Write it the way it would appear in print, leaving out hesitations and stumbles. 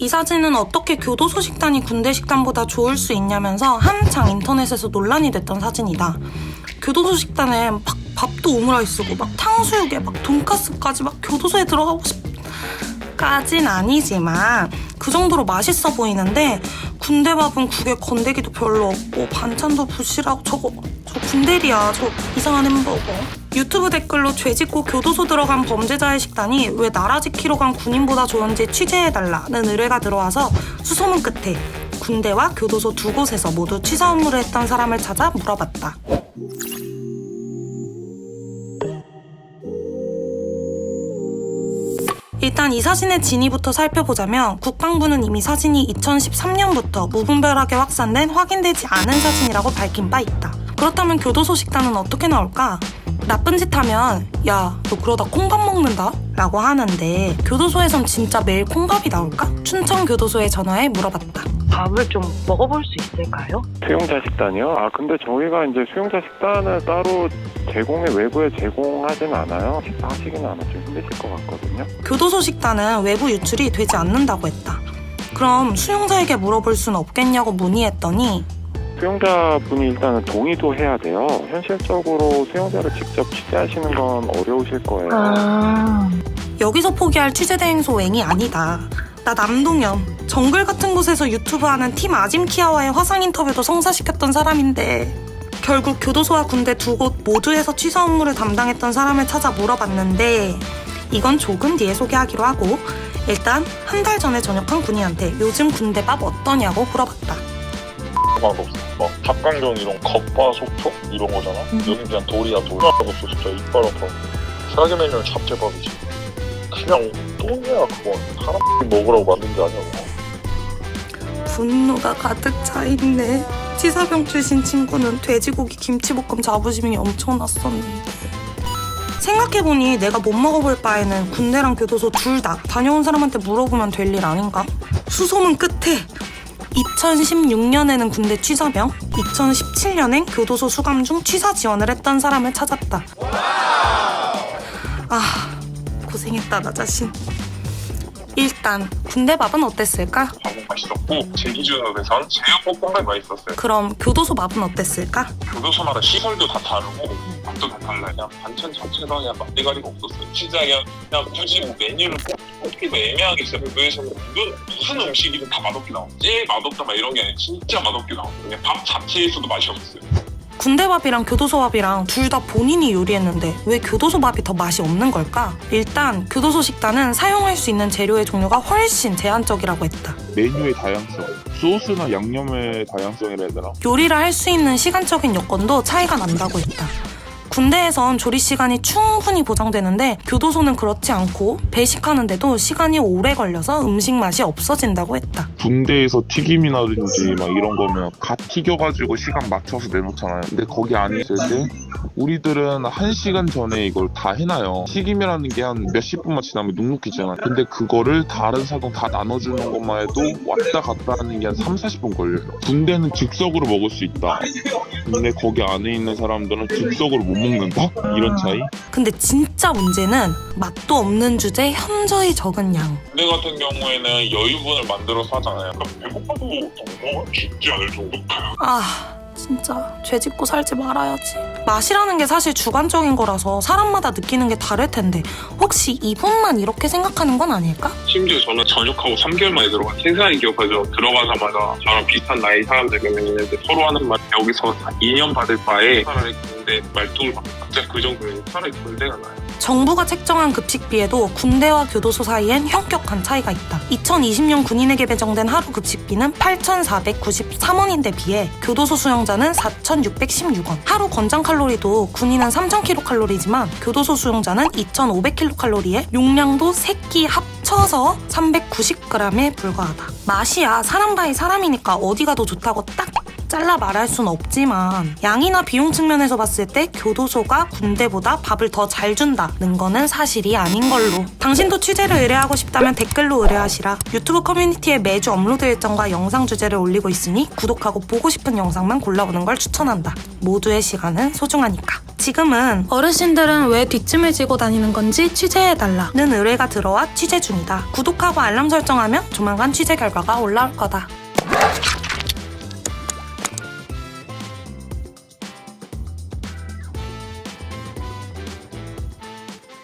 이 사진은 어떻게 교도소 식단이 군대 식단보다 좋을 수 있냐면서 한창 인터넷에서 논란이 됐던 사진이다. 교도소 식단에 막 밥도 오므라이스고 막 탕수육에 막 돈가스까지 막 교도소에 들어가고 싶까진 아니지만 그 정도로 맛있어 보이는데 군대 밥은 국에 건더기도 별로 없고 반찬도 부실하고 저 군대리야. 저 이상한 햄버거. 유튜브 댓글로 죄 짓고 교도소 들어간 범죄자의 식단이 왜 나라 지키러 간 군인보다 좋은지 취재해달라는 의뢰가 들어와서 수소문 끝에 군대와 교도소 두 곳에서 모두 취사 업무를 했던 사람을 찾아 물어봤다. 일단 이 사진의 진위부터 살펴보자면 국방부는 이미 사진이 2013년부터 무분별하게 확산된 확인되지 않은 사진이라고 밝힌 바 있다. 그렇다면 교도소 식단은 어떻게 나올까? 나쁜 짓 하면 야, 너 그러다 콩밥 먹는다? 라고 하는데 교도소에선 진짜 매일 콩밥이 나올까? 춘천 교도소에 전화해 물어봤다. 밥을 좀 먹어볼 수 있을까요? 수용자 식단이요? 근데 저희가 이제 수용자 식단을 따로 외부에 제공하진 않아요. 식사하시기는 아마 좀 힘드실 것 같거든요. 교도소 식단은 외부 유출이 되지 않는다고 했다. 그럼 수용자에게 물어볼 수는 없겠냐고 문의했더니 수용자분이 일단은 동의도 해야 돼요. 현실적으로 수용자를 직접 취재하시는 건 어려우실 거예요. 여기서 포기할 취재대행소행이 아니다. 나 남동현, 정글 같은 곳에서 유튜브하는 팀 아짐키아와의 화상 인터뷰도 성사시켰던 사람인데 결국 교도소와 군대 두 곳 모두에서 취사 업무를 담당했던 사람을 찾아 물어봤는데 이건 조금 뒤에 소개하기로 하고 일단 한 달 전에 전역한 군인한테 요즘 군대 밥 어떠냐고 물어봤다. 맛없어. 막 닭강정 이런 겉바속촉 이런 거잖아. 여긴 그냥 돌이야 돌. 맛없어 진짜 이빨 아파. 사기 메뉴는 잡채밥이지. 그냥 똥이야 그건. 사람 먹으라고 만든 게 아니야. 분노가 가득 차있네. 치사병 출신 친구는 돼지고기 김치볶음 자부심이 엄청났었는데 생각해보니 내가 못 먹어볼 바에는 군대랑 교도소 둘 다 다녀온 사람한테 물어보면 될 일 아닌가? 수소문 끝에 2016년에는 군대 취사병, 2017년엔 교도소 수감 중 취사 지원을 했던 사람을 찾았다. 고생했다 나 자신. 일단 군대 밥은 어땠을까? 밥은 맛있었고 제 기준으로선 제육볶음밥이 맛있었어요. 그럼 교도소 밥은 어땠을까? 교도소마다 시설도 다 다르고 밥도 다 달라요. 그냥 반찬 자체가 그냥 맛대가리가 없었어요. 진짜 그냥 굳이 뭐 메뉴를 꼽기도 애매하게 있어요. 교도소에서는 무슨 음식이든 다 맛없게 나오고 제일 맛없다 막 이런 게 아니라 진짜 맛없게 나오고 그냥 밥 자체에서도 맛이 없어요. 군대 밥이랑 교도소 밥이랑 둘 다 본인이 요리했는데 왜 교도소 밥이 더 맛이 없는 걸까? 일단 교도소 식단은 사용할 수 있는 재료의 종류가 훨씬 제한적이라고 했다. 메뉴의 다양성, 소스나 양념의 다양성이라 해야 되나? 요리를 할 수 있는 시간적인 여건도 차이가 난다고 했다. 군대에선 조리 시간이 충분히 보장되는데 교도소는 그렇지 않고 배식하는데도 시간이 오래 걸려서 음식 맛이 없어진다고 했다. 군대에서 튀김이라든지 막 이런 거면 갓 튀겨가지고 시간 맞춰서 내놓잖아요. 근데 거기 안에 있을 때 우리들은 1시간 전에 이걸 다 해놔요. 튀김이라는 게 한 몇십 분만 지나면 눅눅해지잖아. 근데 그거를 다른 사동 다 나눠주는 것만 해도 왔다 갔다 하는 게 한 30-40분 걸려요. 군대는 즉석으로 먹을 수 있다. 근데 거기 안에 있는 사람들은 즉석으로 못 먹는다? 이런 차이? 근데 진짜 문제는 맛도 없는 주제에 현저히 적은 양. 군대 같은 경우에는 여유분을 만들어서 하잖아요. 그럼 배고파도 너무 죽지 않을 정도? 진짜 죄 짓고 살지 말아야지. 맛이라는 게 사실 주관적인 거라서 사람마다 느끼는 게 다를 텐데 혹시 이분만 이렇게 생각하는 건 아닐까? 심지어 저는 전역하고 3개월 만에 들어간 생생하게 기억하죠. 들어가자마자 저랑 비슷한 나이 사람들이 몇 명 있는데 서로 하는 말 여기서 2년 받을 바에 차라리 군대 말뚝을 받는다. 진짜 그 정도면 차라리 군대가 나아요. 정부가 책정한 급식비에도 군대와 교도소 사이엔 현격한 차이가 있다. 2020년 군인에게 배정된 하루 급식비는 8,493원인데 비해 교도소 수용자는 4,616원. 하루 권장 칼로리도 군인은 3,000kcal이지만 교도소 수용자는 2,500kcal에 용량도 3끼 합쳐서 390g에 불과하다. 맛이야 사람 바이 사람이니까 어디가 더 좋다고 딱 잘라 말할 순 없지만 양이나 비용 측면에서 봤을 때 교도소가 군대보다 밥을 더 잘 준다는 거는 사실이 아닌 걸로. 당신도 취재를 의뢰하고 싶다면 댓글로 의뢰하시라. 유튜브 커뮤니티에 매주 업로드 일정과 영상 주제를 올리고 있으니 구독하고 보고 싶은 영상만 골라보는 걸 추천한다. 모두의 시간은 소중하니까. 지금은 어르신들은 왜 뒷짐을 지고 다니는 건지 취재해달라는 의뢰가 들어와 취재 중이다. 구독하고 알람 설정하면 조만간 취재 결과가 올라올 거다.